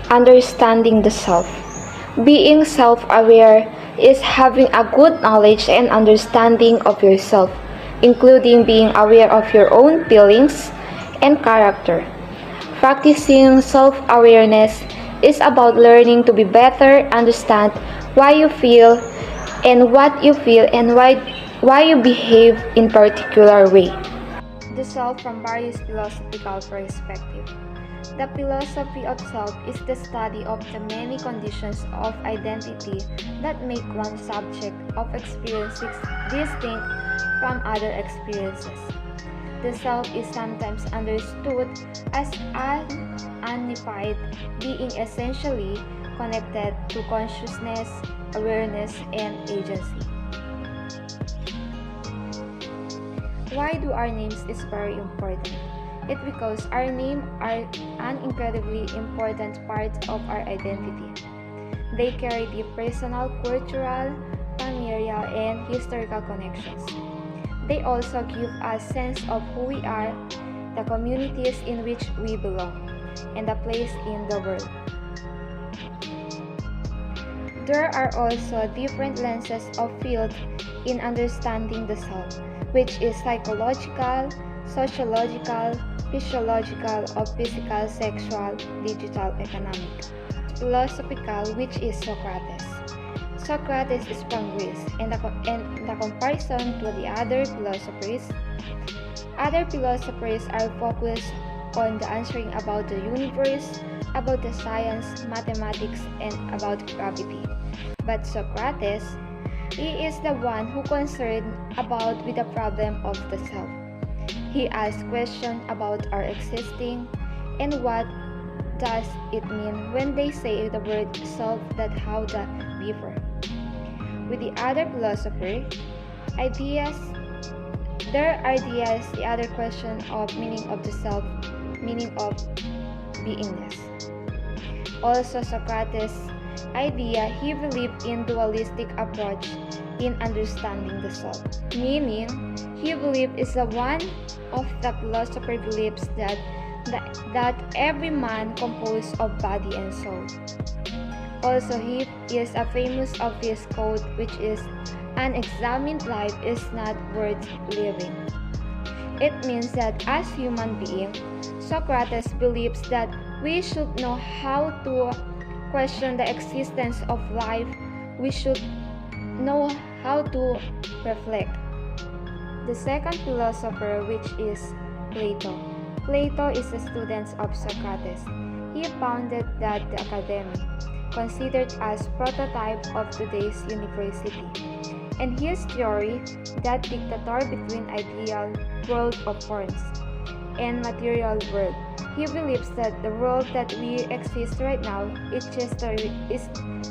Understanding the self. Being self-aware is having a good knowledge and understanding of yourself, including being aware of your own feelings and character. Practicing self-awareness is about learning to be better, understand why you feel and what you feel and why you behave in particular way. The self from various philosophical perspectives. The philosophy of self is the study of the many conditions of identity that make one subject of experiences distinct from other experiences. The self is sometimes understood as an unified being essentially connected to consciousness, awareness, and agency. Why do our names is very important? It's because our names are an incredibly important part of our identity. They carry deep personal, cultural, familial, and historical connections. They also give us a sense of who we are, the communities in which we belong, and the place in the world. There are also different lenses of field in understanding the self, which is psychological, sociological, physiological, of physical, sexual, digital, economic. Philosophical, which is Socrates. Socrates is from Greece, and the comparison to the other philosophers are focused on the answering about the universe, about the science, mathematics, and about gravity. But Socrates, he is the one who concerned about with the problem of the self. He asks questions about our existing and what does it mean when they say the word self, that how that differ. With the other philosopher, the other question of meaning of the self, meaning of beingness. Also Socrates' idea, he believed in dualistic approach in understanding the self, meaning he believed is the one of the philosopher believes that every man composed of body and soul. Also, he is a famous of his quote, which is, "An examined life is not worth living." It means that as human being, Socrates believes that we should know how to question the existence of life. We should know how to reflect. The second philosopher, which is Plato. Plato is a student of Socrates. He founded the academy, considered as prototype of today's university. And his theory, that dictator between ideal world of forms and material world, he believes that the world that we exist right now is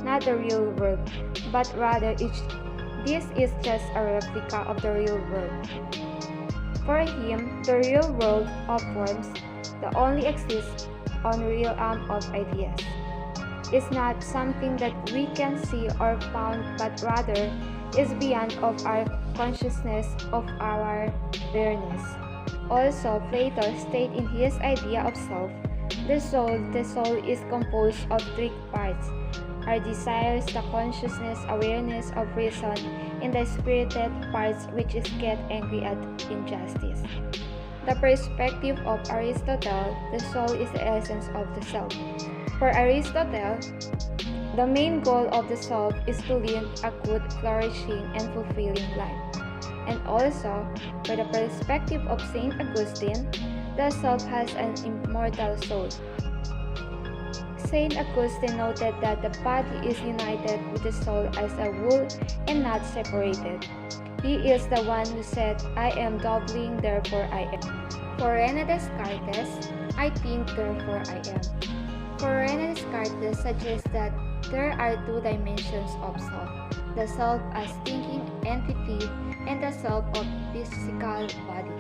not the real world, but rather this is just a replica of the real world. For him, the real world of forms that only exists on the real of ideas is not something that we can see or found, but rather is beyond of our consciousness, of our awareness. Also, Plato stated in his idea of self, the soul is composed of three parts: our desires, the consciousness, awareness of reason, and the spirited parts, which is get angry at injustice. The perspective of Aristotle, the soul is the essence of the self. For Aristotle, the main goal of the self is to live a good, flourishing, and fulfilling life. And also, for the perspective of Saint Augustine, the self has an immortal soul. Saint Augustine noted that the body is united with the soul as a whole and not separated. He is the one who said, "I am doubling, therefore I am." For René Descartes, "I think, therefore I am." For René Descartes suggests that there are two dimensions of self, the self as thinking entity and the self of physical body.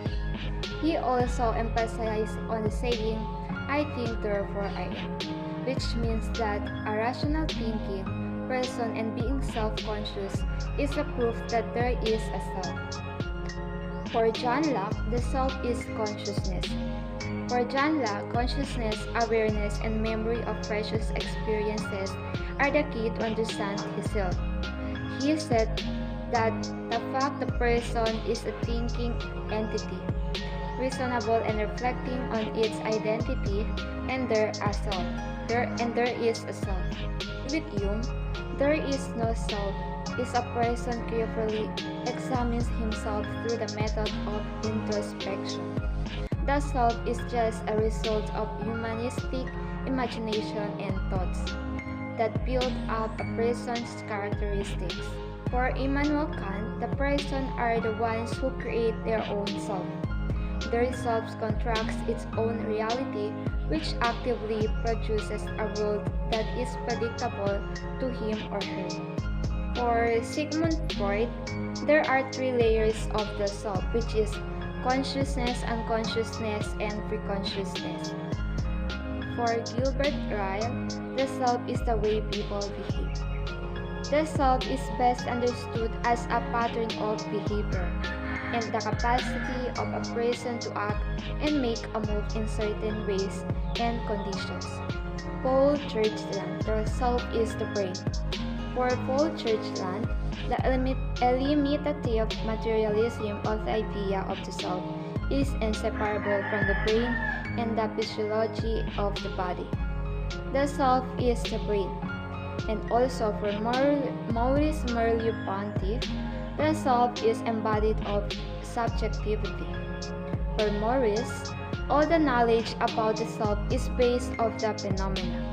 He also emphasized on the saying, "I think, therefore I am," which means that a rational thinking person and being self-conscious is a proof that there is a self. For John Locke, the self is consciousness. For John Locke, consciousness, awareness, and memory of precious experiences are the key to understand his self. He said that the fact the person is a thinking entity, reasonable and reflecting on its identity, and there is a self. With Hume, there is no self. Is a person carefully examines himself through the method of introspection. The self is just a result of humanistic imagination and thoughts that build up a person's characteristics. For Immanuel Kant, the person are the ones who create their own self. Their self constructs its own reality, which actively produces a world that is predictable to him or her. For Sigmund Freud, there are three layers of the self, which is consciousness, unconsciousness, and preconsciousness. For Gilbert Ryle, the self is the way people behave. The self is best understood as a pattern of behavior and the capacity of a person to act and make a move in certain ways and conditions. Paul Churchland, the self is the brain. For Paul Churchland, the eliminative materialism of the idea of the self is inseparable from the brain and the physiology of the body. The self is the brain. And also for Maurice Merleau-Ponty, the self is embodied of subjectivity. For Maurice, all the knowledge about the self is based on the phenomena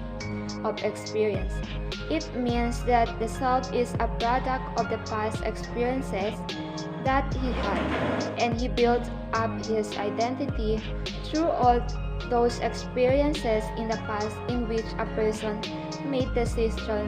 of experience. It means that the self is a product of the past experiences that he had, and he built up his identity through all those experiences in the past in which a person made decisions.